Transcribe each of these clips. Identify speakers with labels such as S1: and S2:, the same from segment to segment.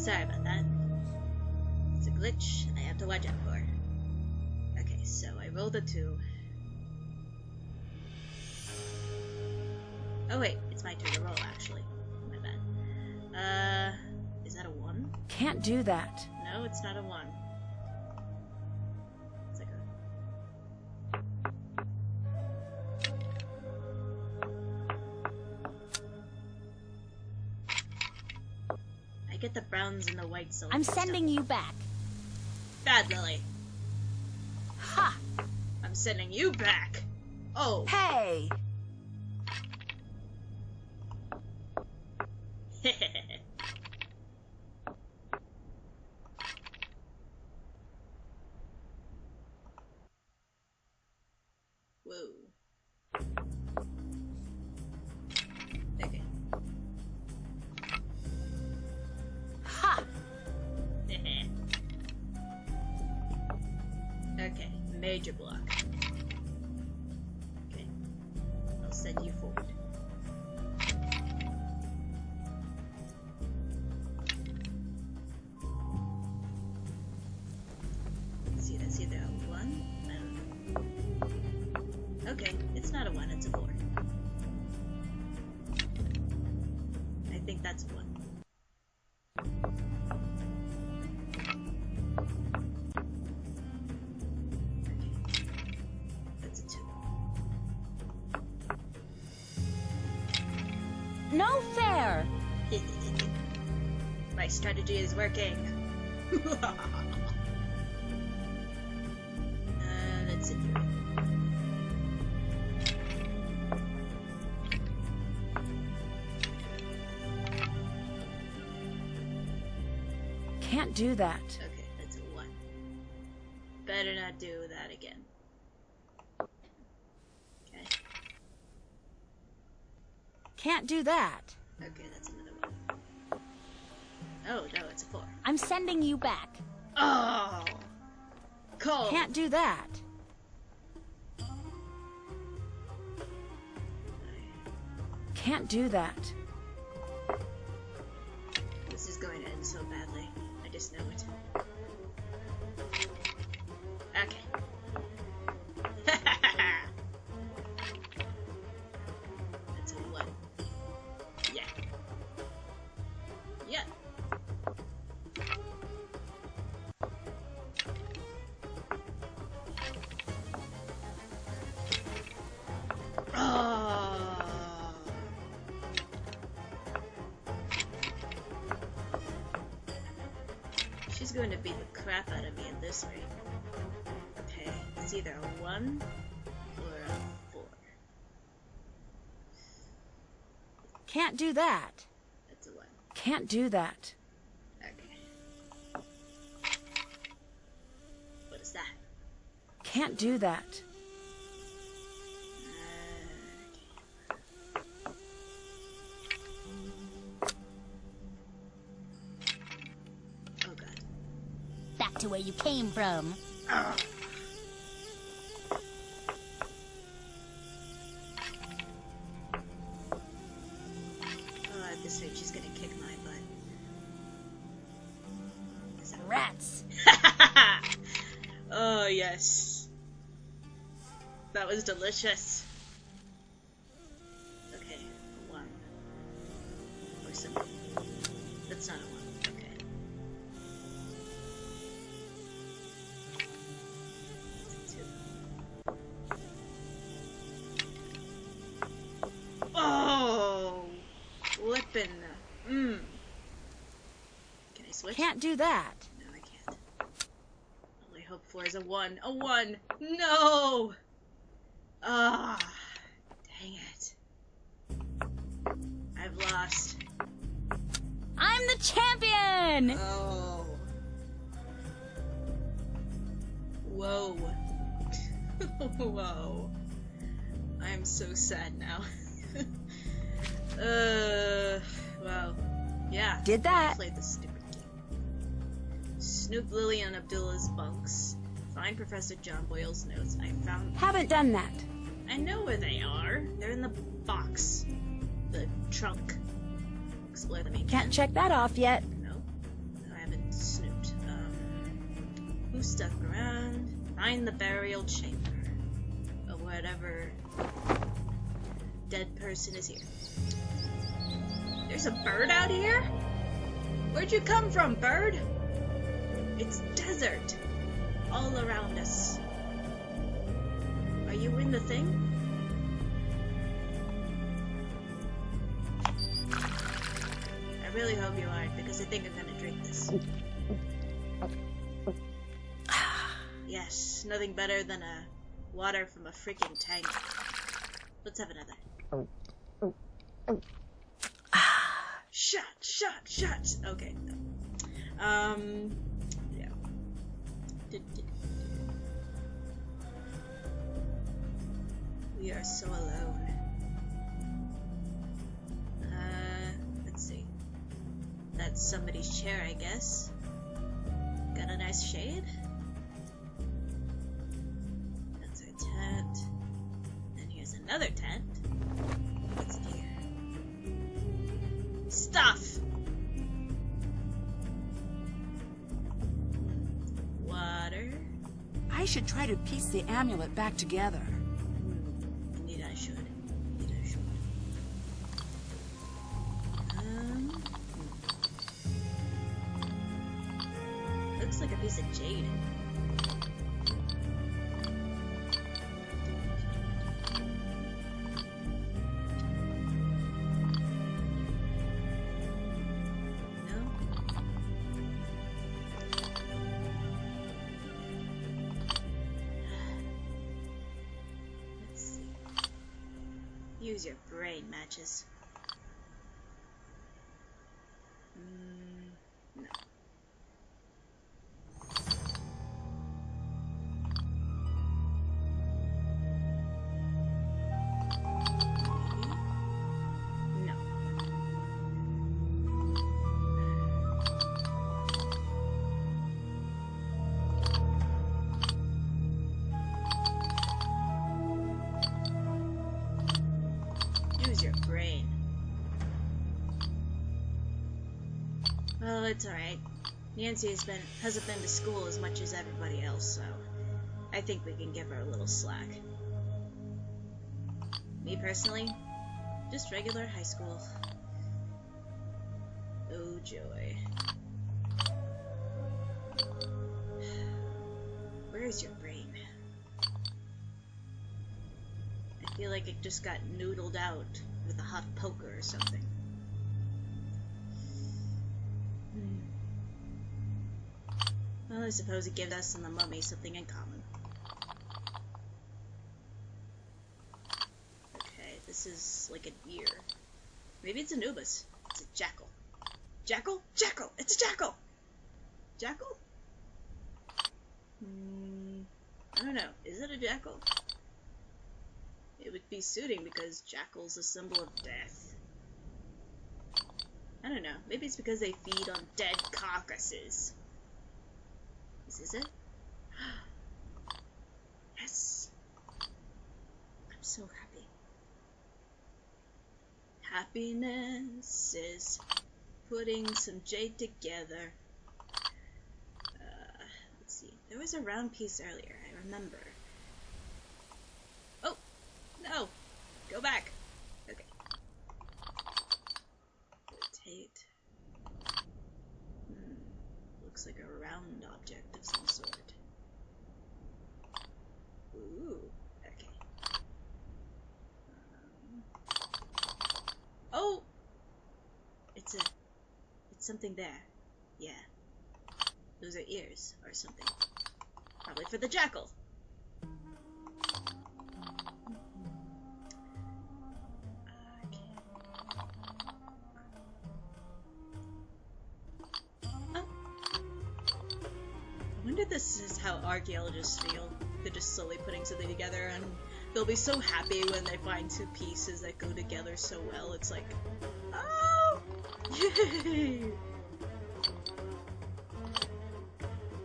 S1: Sorry about that. It's a glitch I have to watch out for. Okay, so I rolled a 2. Oh wait, it's my turn to roll actually. My bad. Is that a 1?
S2: Can't do that.
S1: No, it's not a 1. It's like I get the browns and the whites.
S2: I'm sending you back.
S1: Bad Lily.
S2: Ha!
S1: I'm sending you back. Oh.
S2: Hey!
S1: Whoa. Okay.
S2: Ha!
S1: Okay, major block. Okay. I'll send you forward. That's either a 1? I don't know. Okay, it's not a 1, it's a 4. I think that's a 1. Okay. That's a 2.
S2: No fair!
S1: My strategy is working. Let's see here.
S2: Can't do that.
S1: Okay, that's a 1. Better not do that again. Okay.
S2: Can't do that.
S1: Okay, that's another 1. Oh, no, it's a 4.
S2: I'm sending you back.
S1: Oh! Cold.
S2: Can't do that. Can't do that.
S1: This is going to end so badly. I just know it. Okay. That's a 1. Yeah. Yeah. She's going to beat the crap out of me at this rate. Okay, it's either a 1 or a 4.
S2: Can't do that.
S1: That's a 1.
S2: Can't do that.
S1: Okay. What is that?
S2: Can't do that. Back to where you came from.
S1: Oh. At this rate, she's gonna kick my butt.
S2: Rats.
S1: Oh, yes. That was delicious. Okay, a 1. Or something. That's not a 1. Okay. It's a 2. Oh! Flippin'. Can I switch?
S2: Can't do that.
S1: No, I can't. All I hope for is a 1. A 1! No! Ah, dang it. I've lost.
S2: I'm the champion!
S1: Oh. Whoa. Whoa. I'm so sad now. Well, yeah.
S2: Did that.
S1: Played this stupid game. Snoop Lily on Abdullah's bunks. Find Professor John Boyle's notes. I found...
S2: Haven't done that.
S1: I know where they are. They're in the box. The trunk. Explore them again.
S2: Can't check that off yet.
S1: No. Who stuck around? Find the burial chamber. Or whatever dead person is here. There's a bird out here? Where'd you come from, bird? It's desert all around us. Are you in the thing? I really hope you aren't, because I think I'm gonna drink this. Yes, nothing better than a water from a freaking tank. Let's have another. Shut! Okay. Yeah. We are so alone. Let's see. That's somebody's chair, I guess. Got a nice shade. That's our tent. And here's another tent. What's in here? Stuff! Water.
S3: I should try to piece the amulet back together.
S1: Indeed I should. Looks like a piece of jade. Use your brain, matches. No. No. Use your brain. Well, it's alright. Nancy hasn't been to school as much as everybody else, so I think we can give her a little slack. Me personally, just regular high school. Oh joy. Where's your brain? I feel like it just got noodled out with a hot poker or something. Well, I suppose it gives us and the mummy something in common. Okay, this is like an ear. Maybe it's Anubis. It's a jackal. Jackal? Jackal! It's a jackal! Jackal? I don't know. Is it a jackal? It would be suiting because jackal's a symbol of death. I don't know. Maybe it's because they feed on dead carcasses. Is this it? Yes! I'm so happy. Happiness is putting some jade together. Let's see. There was a round piece earlier, I remember. Oh! No! Go back! Okay. Rotate. Looks like a round object of some sort. Ooh, okay. Oh! It's something there. Yeah. Those are ears or something. Probably for the jackal. I wonder if this is how archaeologists feel. They're just slowly putting something together, and they'll be so happy when they find two pieces that go together so well. It's like, oh, yay!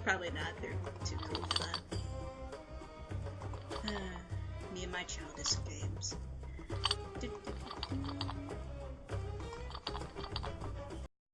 S1: Probably not. They're too cool for that. Me and my childish games.